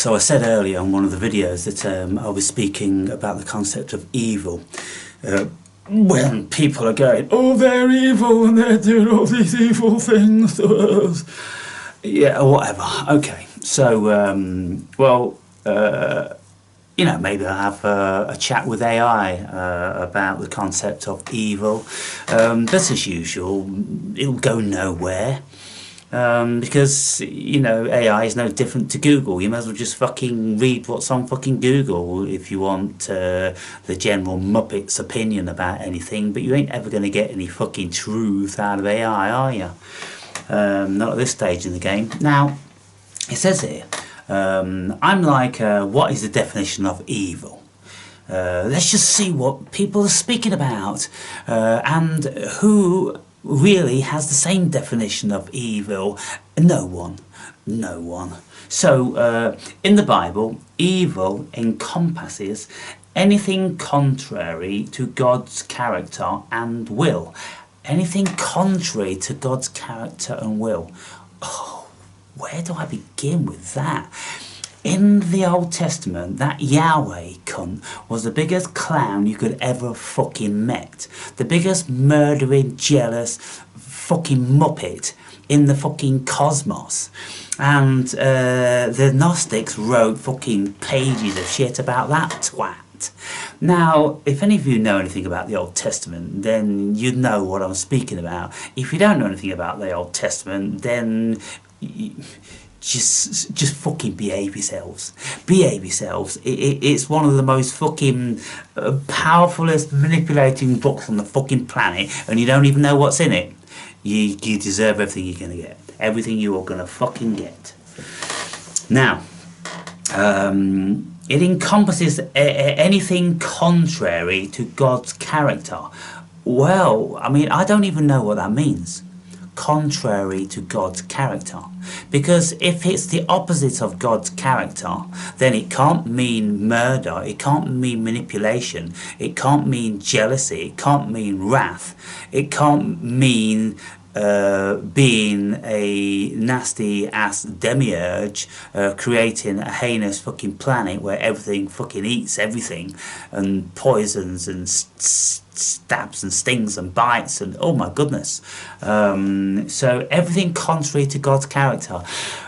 So I said earlier on one of the videos that I was speaking about the concept of evil. When people are going, oh, they're evil and they're doing all these evil things to us. Yeah, or whatever. Okay, so, you know, maybe I'll have a chat with AI about the concept of evil. But as usual, it'll go nowhere. Because, you know, AI is no different to Google. You might as well just fucking read what's on fucking Google if you want the general Muppet's opinion about anything, but you ain't ever going to get any fucking truth out of AI, are you? Not at this stage in the game. Now, it says here, I'm like, what is the definition of evil? Let's just see what people are speaking about, and who really has the same definition of evil. No one. No one. So, in the Bible, evil encompasses anything contrary to God's character and will. Anything contrary to God's character and will. Oh, where do I begin with that? In the Old Testament, that Yahweh cunt was the biggest clown you could ever fucking met. The biggest murdering, jealous fucking muppet in the fucking cosmos. And the Gnostics wrote fucking pages of shit about that twat. Now, if any of you know anything about the Old Testament, then you'd know what I'm speaking about. If you don't know anything about the Old Testament, then just fucking behave yourselves. Behave yourselves. It's one of the most fucking powerfulest manipulating books on the fucking planet, and you don't even know what's in it. You deserve everything you're gonna get. Everything you are gonna fucking get. Now, it encompasses anything contrary to God's character. Well, I mean, I don't even know what that means. Contrary to God's character, because if it's the opposite of God's character, then it can't mean murder, it can't mean manipulation, it can't mean jealousy, it can't mean wrath, it can't mean being a nasty ass demiurge, creating a heinous fucking planet where everything fucking eats everything and poisons and stabs and stings and bites and oh my goodness. So everything contrary to God's character.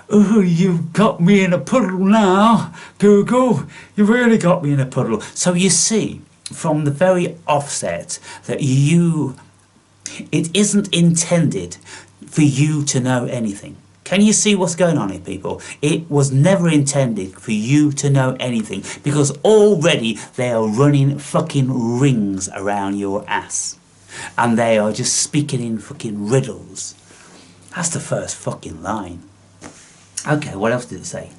Oh, you've got me in a puddle now, Google. You really got me in a puddle. So you see from the very offset that it isn't intended for you to know anything. Can you see what's going on here, people? It was never intended for you to know anything, because already they are running fucking rings around your ass. And they are just speaking in fucking riddles. That's the first fucking line. Okay, what else did it say?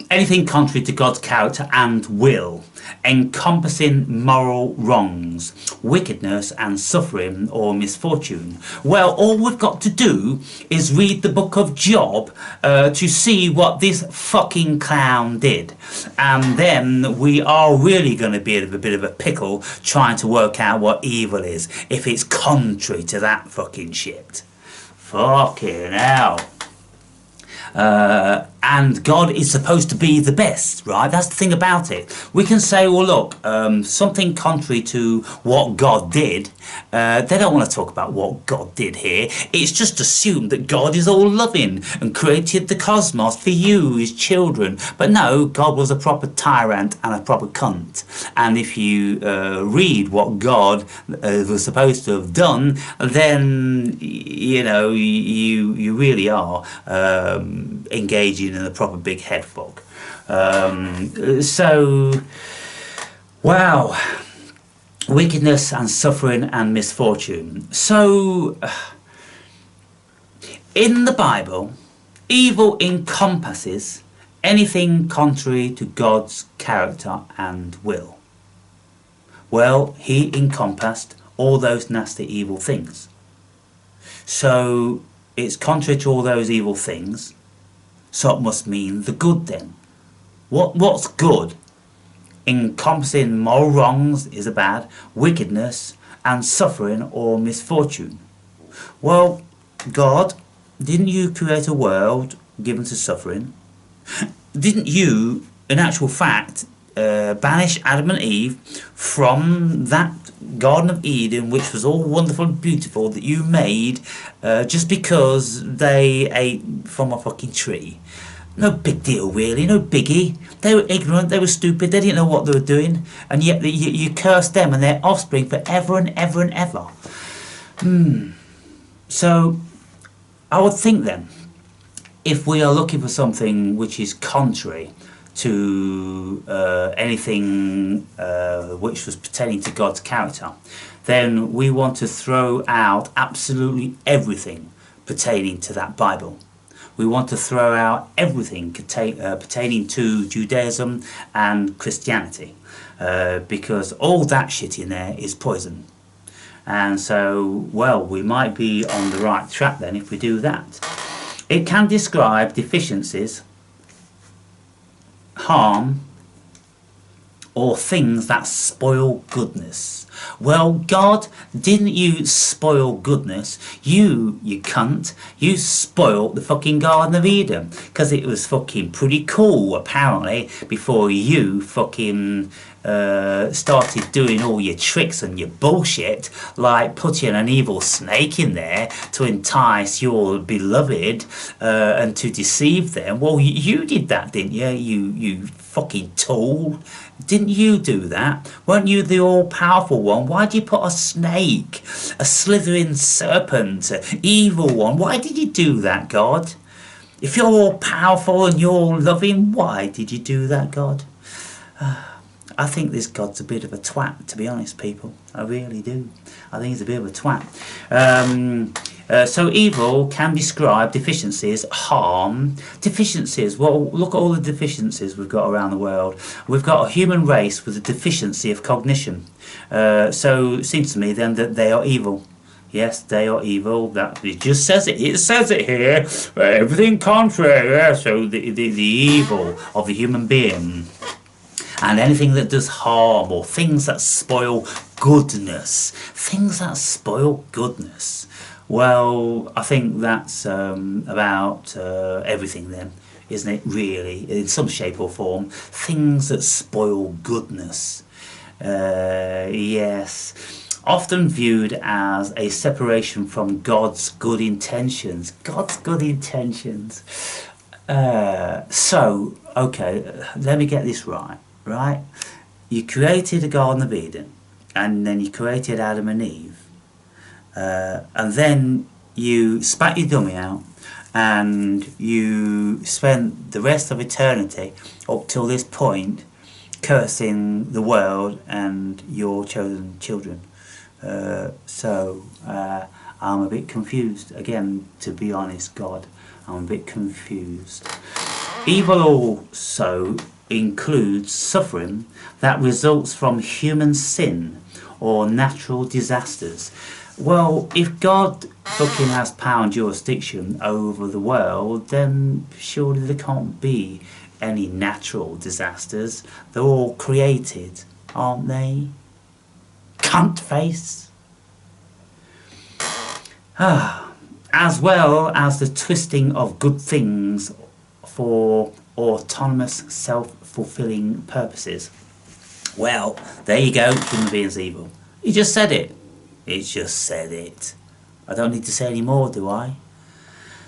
Anything contrary to God's character and will, encompassing moral wrongs, wickedness and suffering or misfortune. Well, all we've got to do is read the book of Job to see what this fucking clown did. And then we are really going to be in a bit of a pickle trying to work out what evil is, if it's contrary to that fucking shit. Fucking hell. And God is supposed to be the best, right? That's the thing about it. We can say, well, look, something contrary to what God did. They don't want to talk about what God did here. It's just assumed that God is all loving and created the cosmos for you, his children. But no, God was a proper tyrant and a proper cunt. And if you read what God was supposed to have done, then, you know, you really are engaging in a proper big head fog. So, wow. Wickedness and suffering and misfortune. So, in the Bible, evil encompasses anything contrary to God's character and will. Well, he encompassed all those nasty evil things. So, it's contrary to all those evil things. So it must mean the good then. What's good? Encompassing moral wrongs is a bad, wickedness and suffering or misfortune. Well, God, didn't you create a world given to suffering? Didn't you, in actual fact, banish Adam and Eve from that Garden of Eden, which was all wonderful and beautiful that you made, just because they ate from a fucking tree? No big deal, really. No biggie. They were ignorant. They were stupid. They didn't know what they were doing, and yet you cursed them and their offspring forever and ever and ever. So I would think then, if we are looking for something which is contrary to anything which was pertaining to God's character, then we want to throw out absolutely everything pertaining to that Bible. We want to throw out everything pertaining to Judaism and Christianity, because all that shit in there is poison. And so, well, we might be on the right track then if we do that. It can describe deficiencies, harm, or things that spoil goodness. Well, God, didn't you spoil goodness? You cunt, you spoiled the fucking Garden of Eden, because it was fucking pretty cool, apparently, before you fucking started doing all your tricks and your bullshit, like putting an evil snake in there to entice your beloved and to deceive them. Well, you did that, didn't you? You fucking tool. Didn't you do that? Weren't you the all-powerful one? Why'd you put a snake, a slithering serpent, an evil one? Why did you do that, God? If you're all-powerful and you're loving, why did you do that, God? I think this God's a bit of a twat, to be honest, people. I really do. I think he's a bit of a twat. So evil can describe deficiencies, harm. Deficiencies, well, look at all the deficiencies we've got around the world. We've got a human race with a deficiency of cognition. So it seems to me then that they are evil. Yes, they are evil. That it just says it. It says it here. Everything contrary. Yeah, so the evil of the human being. And anything that does harm, or things that spoil goodness. Things that spoil goodness. Well, I think that's about everything then, isn't it, really? In some shape or form. Things that spoil goodness. Yes. Often viewed as a separation from God's good intentions. God's good intentions. So, okay, let me get this right. Right? You created the Garden of Eden, and then you created Adam and Eve, and then you spat your dummy out, and you spent the rest of eternity up till this point cursing the world and your chosen children. So I'm a bit confused. Again, to be honest, God, I'm a bit confused. Evil also includes suffering that results from human sin or natural disasters. Well, if God fucking has power and jurisdiction over the world, then surely there can't be any natural disasters. They're all created, aren't they? Cunt face. As well as the twisting of good things for autonomous, self-fulfilling purposes. Well, there you go, human beings evil. He just said it. He just said it. I don't need to say any more, do I?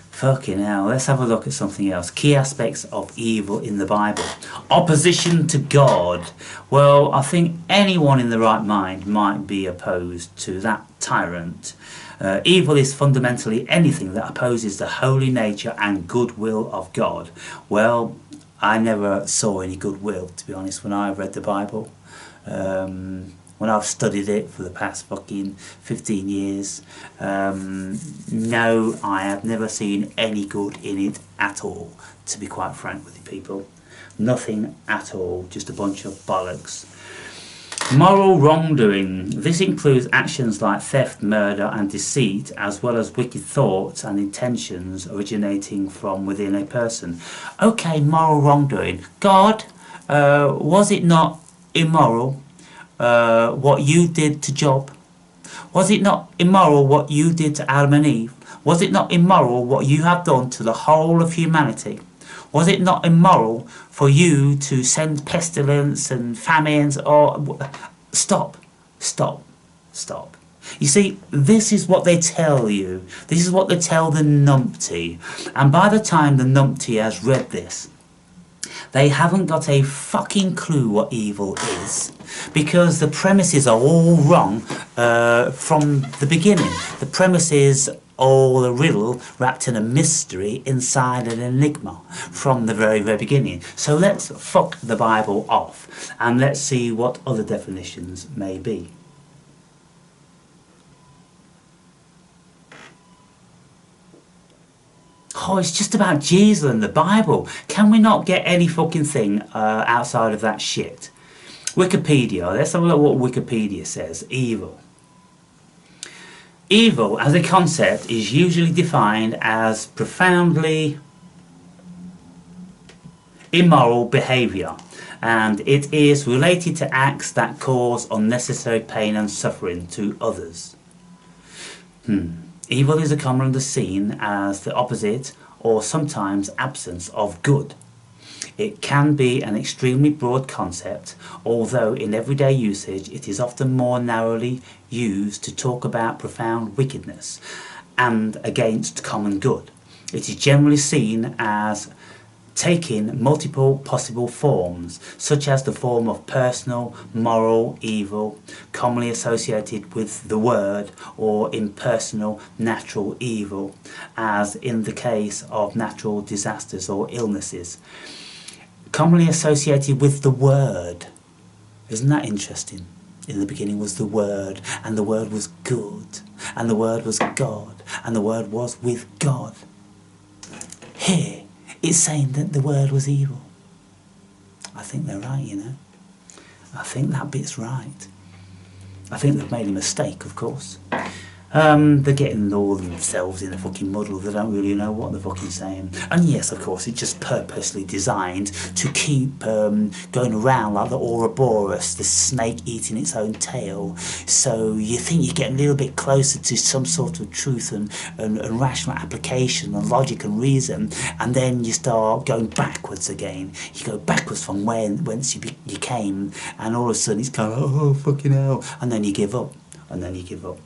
Fucking hell, let's have a look at something else. Key aspects of evil in the Bible. Opposition to God. Well, I think anyone in the right mind might be opposed to that tyrant. Evil is fundamentally anything that opposes the holy nature and goodwill of God. Well, I never saw any goodwill, to be honest, when I read the Bible. When I've studied it for the past fucking 15 years. No, I have never seen any good in it at all, to be quite frank with you people. Nothing at all, just a bunch of bollocks. Moral wrongdoing. This includes actions like theft, murder and deceit, as well as wicked thoughts and intentions originating from within a person. Okay, moral wrongdoing. God, was it not immoral what you did to Job? Was it not immoral what you did to Adam and Eve? Was it not immoral what you have done to the whole of humanity? Was it not immoral for you to send pestilence and famines or... Stop, stop, stop. You see, this is what they tell you. This is what they tell the numpty. And by the time the numpty has read this, they haven't got a fucking clue what evil is, because the premises are all wrong from the beginning. The premise is all a riddle wrapped in a mystery inside an enigma from the very, very beginning. So let's fuck the Bible off and let's see what other definitions may be. Oh, it's just about Jesus and the Bible. Can we not get any fucking thing outside of that shit? Wikipedia. Let's have a look what Wikipedia says. Evil. Evil as a concept is usually defined as profoundly immoral behaviour, and it is related to acts that cause unnecessary pain and suffering to others. Evil is commonly seen as the opposite or sometimes absence of good. It can be an extremely broad concept, although in everyday usage it is often more narrowly used to talk about profound wickedness and against common good. It is generally seen as taking multiple possible forms, such as the form of personal, moral evil, commonly associated with the word, or impersonal, natural evil, as in the case of natural disasters or illnesses. Commonly associated with the word. Isn't that interesting? In the beginning was the Word, and the Word was good, and the Word was God, and the Word was with God. Here, it's saying that the Word was evil. I think they're right, you know. I think that bit's right. I think they've made a mistake, of course. They're getting all themselves in a fucking muddle. They don't really know what they're fucking saying. And yes, of course, it's just purposely designed to keep going around like the Ouroboros, the snake eating its own tail. So you think you get a little bit closer to some sort of truth and rational application and logic and reason, and then you start going backwards again. You go backwards from whence you came, and all of a sudden it's kind of, oh, fucking hell, and then you give up, and then you give up.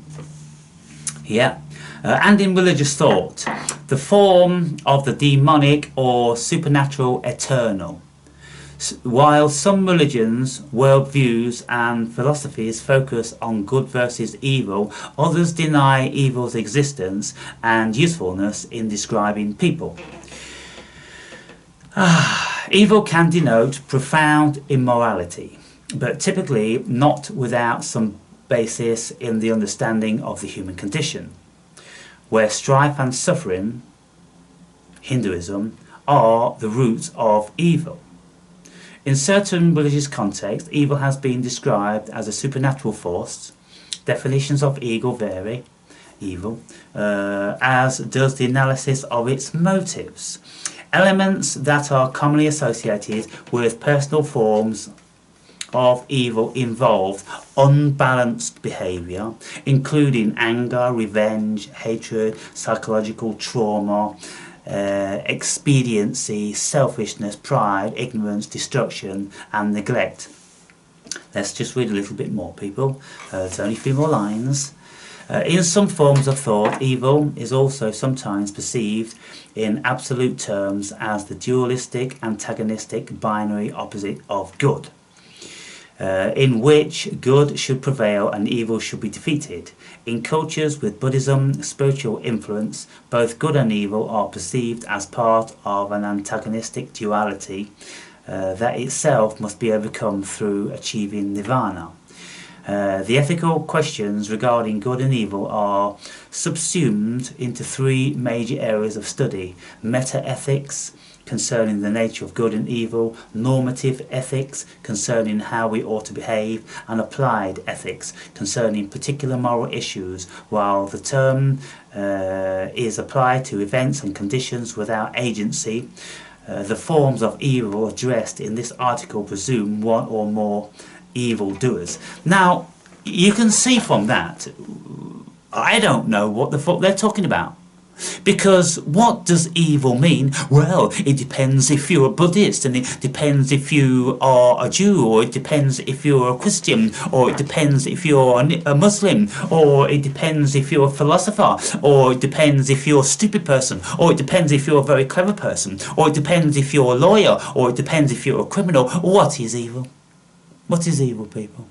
Yeah, and in religious thought, the form of the demonic or supernatural eternal. While some religions, worldviews and philosophies focus on good versus evil, others deny evil's existence and usefulness in describing people. Evil can denote profound immorality, but typically not without some basis in the understanding of the human condition, where strife and suffering, Hinduism, are the roots of evil. In certain religious contexts, evil has been described as a supernatural force. Definitions of evil vary, as does the analysis of its motives. Elements that are commonly associated with personal forms of evil involve unbalanced behaviour, including anger, revenge, hatred, psychological trauma, expediency, selfishness, pride, ignorance, destruction and neglect. Let's just read a little bit more, people. There's only a few more lines. In some forms of thought, evil is also sometimes perceived in absolute terms as the dualistic, antagonistic, binary opposite of good, in which good should prevail and evil should be defeated. In cultures with Buddhism spiritual influence, both good and evil are perceived as part of an antagonistic duality that itself must be overcome through achieving nirvana. The ethical questions regarding good and evil are subsumed into three major areas of study: meta-ethics, concerning the nature of good and evil; normative ethics, concerning how we ought to behave; and applied ethics, concerning particular moral issues. While the term is applied to events and conditions without agency, the forms of evil addressed in this article presume one or more evil doers. Now, you can see from that, I don't know what the fuck they're talking about. Because what does evil mean? Well, it depends if you're a Buddhist, and it depends if you are a Jew, or it depends if you're a Christian, or it depends if you're a Muslim, or it depends if you're a philosopher, or it depends if you're a stupid person, or it depends if you're a very clever person, or it depends if you're a lawyer, or it depends if you're a criminal. What is evil? What is evil, people?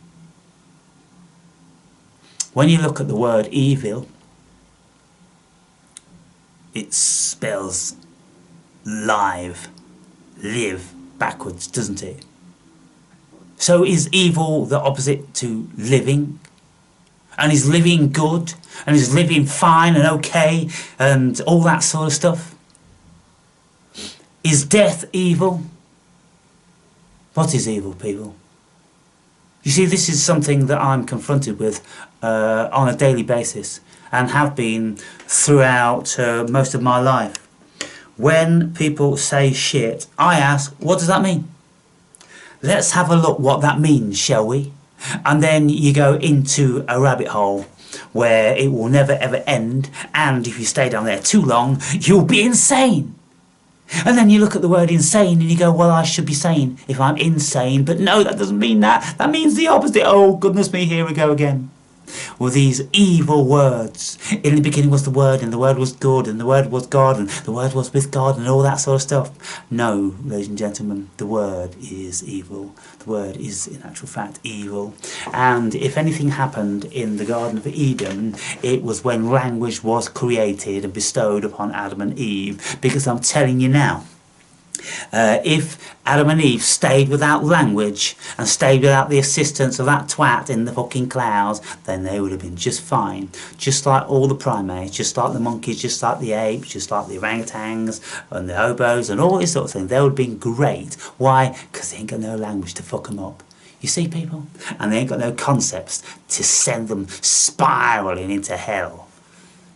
When you look at the word evil, it spells live, live backwards, doesn't it? So is evil the opposite to living? And is living good? And is living fine and okay? And all that sort of stuff? Is death evil? What is evil, people? You see, this is something that I'm confronted with on a daily basis, and have been throughout most of my life. When people say shit, I ask, what does that mean? Let's have a look what that means, shall we? And then you go into a rabbit hole where it will never ever end, and if you stay down there too long, you'll be insane. And then you look at the word insane and you go, well, I should be sane if I'm insane. But no, that doesn't mean that. That means the opposite. Oh, goodness me, here we go again. Well, these evil words. In the beginning was the Word, and the Word was good, and the Word was God, and the Word was with God, and all that sort of stuff. No, ladies and gentlemen, the Word is evil. The Word is, in actual fact, evil. And if anything happened in the Garden of Eden, it was when language was created and bestowed upon Adam and Eve. Because I'm telling you now, if Adam and Eve stayed without language and stayed without the assistance of that twat in the fucking clouds, then they would have been just fine. Just like all the primates, just like the monkeys, just like the apes, just like the orangutans and the hobos and all this sort of thing. They would have been great. Why? Because they ain't got no language to fuck them up. You see, people? And they ain't got no concepts to send them spiralling into hell.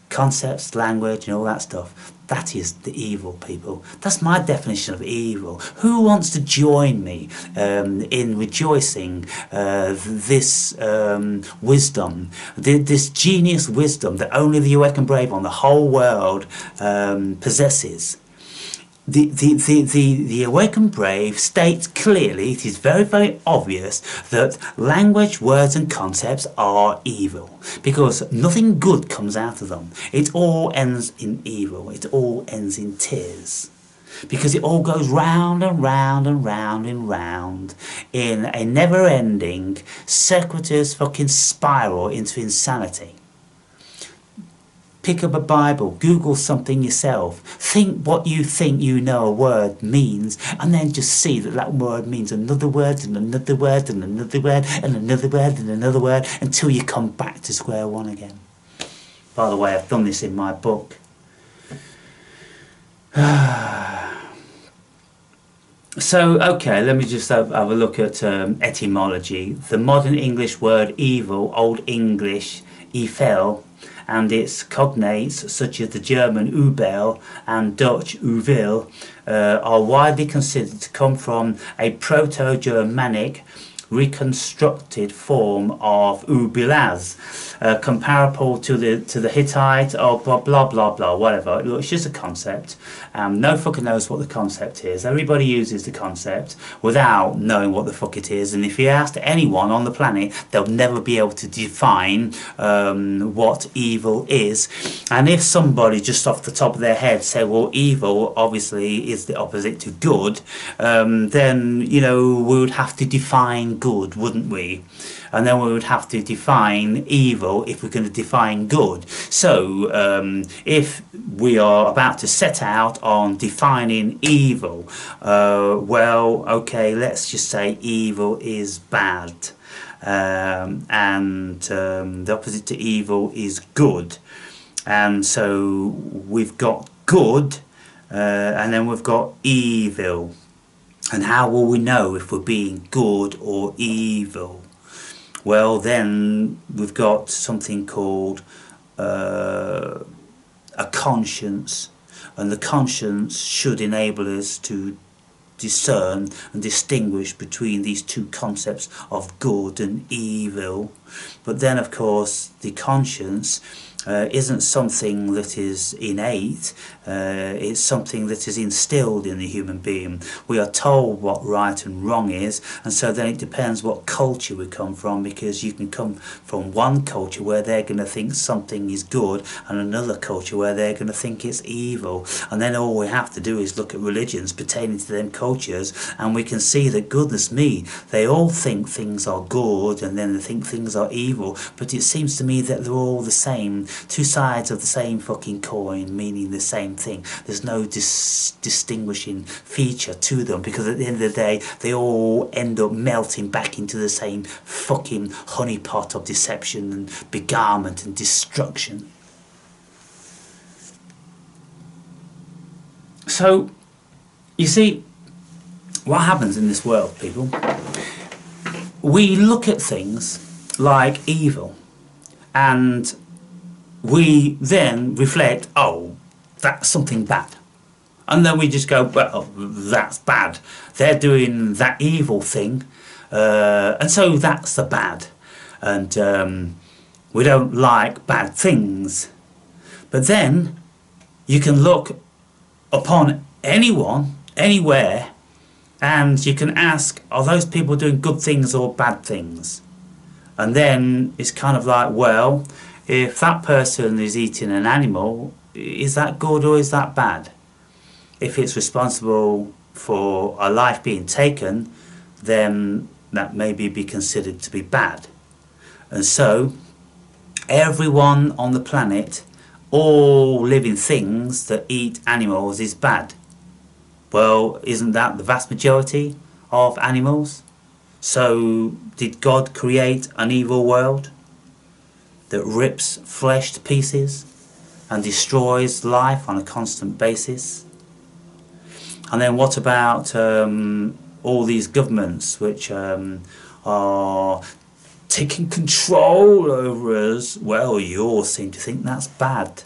Concepts, language and all that stuff. That is the evil, people. That's my definition of evil. Who wants to join me in rejoicing this wisdom, this genius wisdom that only the Awakened Brave on the whole world possesses? The Awakened Brave states clearly, it is very, very obvious, that language, words and concepts are evil. Because nothing good comes out of them. It all ends in evil. It all ends in tears. Because it all goes round and round and round and round in a never-ending, circuitous fucking spiral into insanity. Pick up a Bible, Google something yourself, think what you think you know a word means, and then just see that that word means another word and another word and another word and another word and another word until you come back to square one again. By the way, I've done this in my book. So, okay, let me just have a look at etymology. The modern English word evil, Old English Efel, and its cognates, such as the German Übel and Dutch Uvil, are widely considered to come from a Proto-Germanic reconstructed form of Ubilaz, comparable to the Hittite or blah blah blah blah, whatever. It's just a concept. No fucker knows what the concept is. Everybody uses the concept without knowing what the fuck it is, and if you ask anyone on the planet, they'll never be able to define what evil is. And if somebody just off the top of their head say, well, evil obviously is the opposite to good, then, you know, we would have to define good, wouldn't we? And then we would have to define evil if we're going to define good. So if we are about to set out on defining evil, well, okay, let's just say evil is bad, and the opposite to evil is good. And so we've got good, and then we've got evil. And how will we know if we're being good or evil? Well, then we've got something called a conscience, and the conscience should enable us to discern and distinguish between these two concepts of good and evil. But then, of course, the conscience isn't something that is innate, it's something that is instilled in the human being. We are told what right and wrong is, and so then it depends what culture we come from, because you can come from one culture where they're going to think something is good and another culture where they're going to think it's evil, and then all we have to do is look at religions pertaining to them cultures, and we can see that, goodness me, they all think things are good and then they think things are evil, but it seems to me that they're all the same. Two sides of the same fucking coin, meaning the same thing. There's no distinguishing feature to them, because at the end of the day they all end up melting back into the same fucking honeypot of deception and beguilement and destruction. So, you see, what happens in this world, people? We look at things like evil, and we then reflect, oh, that's something bad. And then we just go, well, that's bad. They're doing that evil thing, and so that's the bad. And we don't like bad things. But then you can look upon anyone, anywhere, and you can ask, are those people doing good things or bad things? And then it's kind of like, well, if that person is eating an animal, is that good or is that bad? If it's responsible for a life being taken, then that may be considered to be bad. And so, everyone on the planet, all living things that eat animals, is bad. Well, isn't that the vast majority of animals? So, did God create an evil world that rips flesh to pieces and destroys life on a constant basis? And then what about all these governments which are taking control over us? Well, you all seem to think that's bad.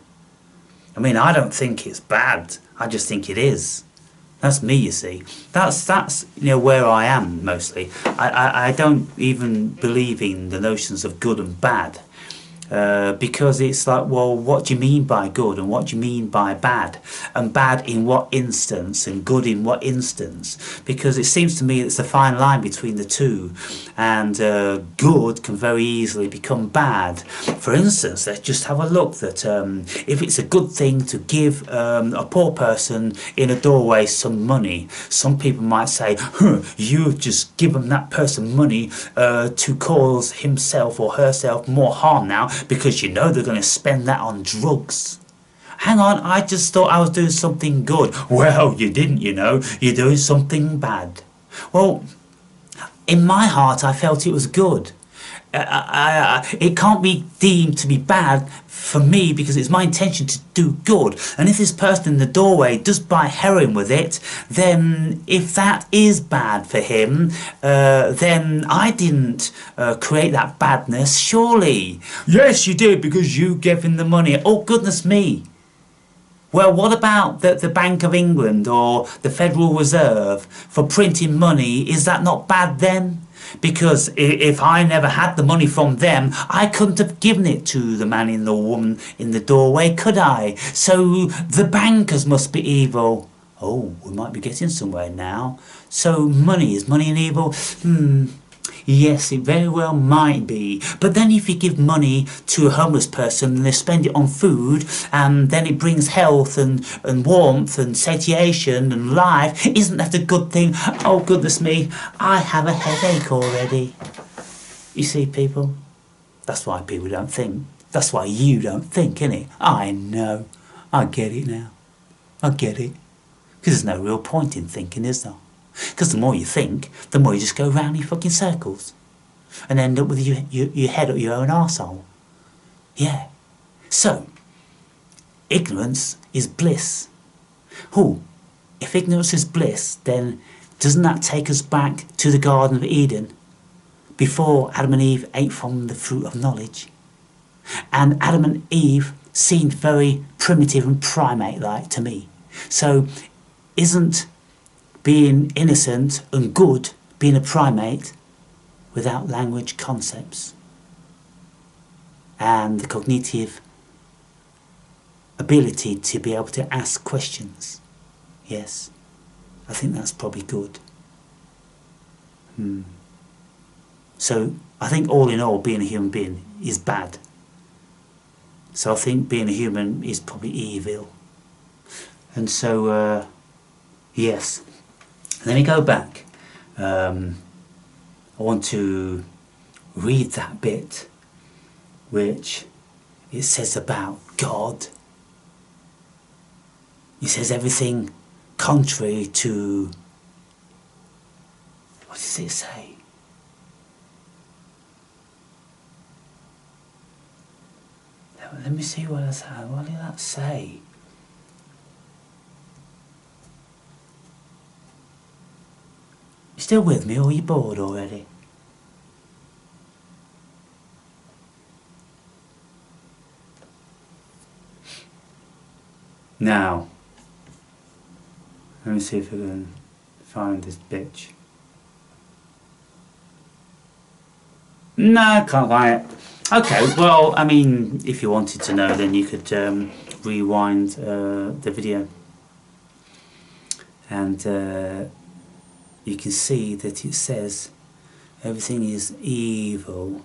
I mean, I don't think it's bad. I just think it is. That's me, you see. That's you know, where I am mostly. I don't even believe in the notions of good and bad. Because it's like, well, what do you mean by good and what do you mean by bad? And bad in what instance and good in what instance? Because it seems to me it's a fine line between the two, and good can very easily become bad. For instance, let's just have a look that if it's a good thing to give a poor person in a doorway some money, some people might say, you've just given that person money to cause himself or herself more harm now, because you know they're going to spend that on drugs. Hang on, I just thought I was doing something good. Well, you didn't, you know. You're doing something bad. Well, in my heart, I felt it was good. It can't be deemed to be bad for me because it's my intention to do good. And if this person in the doorway does buy heroin with it, then if that is bad for him, then I didn't create that badness, surely. Yes, you did, because you gave him the money. Oh, goodness me. Well, what about the Bank of England or the Federal Reserve for printing money? Is that not bad then? Because if I never had the money from them, I couldn't have given it to the man and the woman in the doorway, could I? So the bankers must be evil. Oh, we might be getting somewhere now. So money, is money an evil? Yes, it very well might be. But then if you give money to a homeless person and they spend it on food, and then it brings health and warmth and satiation and life, isn't that a good thing? Oh, goodness me, I have a headache already. You see, people? That's why people don't think. That's why you don't think, innit? I know. I get it now. I get it. Because there's no real point in thinking, is there? Because the more you think, the more you just go round in fucking circles and end up with your head up your own arsehole. Yeah. So, ignorance is bliss. Oh, if ignorance is bliss, then doesn't that take us back to the Garden of Eden before Adam and Eve ate from the fruit of knowledge? And Adam and Eve seemed very primitive and primate-like to me. So, isn't being innocent and good being a primate without language concepts and the cognitive ability to be able to ask questions. Yes, I think that's probably good. So I think all in all, being a human being is bad. So I think being a human is probably evil. And so, yes. Let me go back. I want to read that bit which it says about God. It says everything contrary to... What does it say? Let me see what did that say? You still with me, or are you bored already? Now, let me see if I can find this bitch. No, I can't find it. Okay, well, I mean, if you wanted to know, then you could rewind the video. And you can see that it says everything is evil,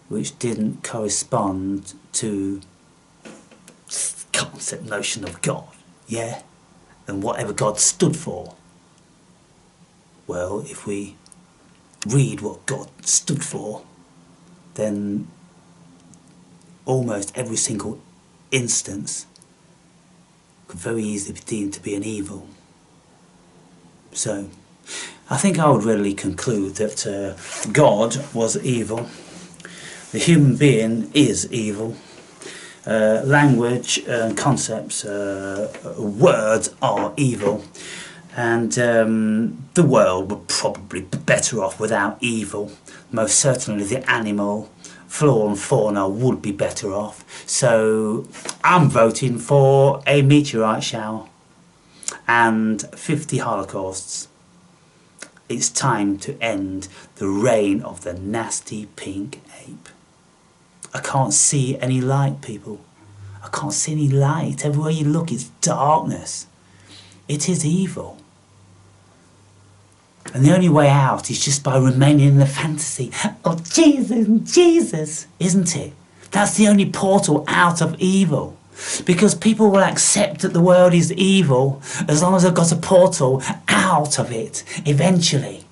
which didn't correspond to the concept notion of God, yeah? And whatever God stood for. Well, if we read what God stood for, then almost every single instance could very easily be deemed to be an evil. So, I think I would readily conclude that God was evil, the human being is evil, language and concepts, words are evil, and the world would probably be better off without evil. Most certainly the animal, flora and fauna would be better off. So I'm voting for a meteorite shower and 50 holocausts. It's time to end the reign of the nasty pink ape. I can't see any light, people. I can't see any light. Everywhere you look it's darkness. It is evil. And the only way out is just by remaining in the fantasy of Jesus, Jesus, isn't it? That's the only portal out of evil. Because people will accept that the world is evil as long as they've got a portal out of it, eventually.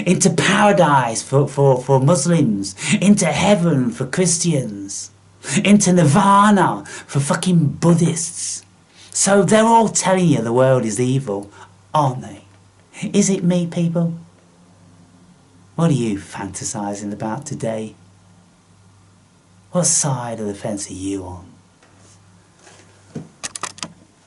Into paradise for Muslims, into heaven for Christians, into nirvana for fucking Buddhists. So they're all telling you the world is evil, aren't they? Is it me, people? What are you fantasising about today? What side of the fence are you on?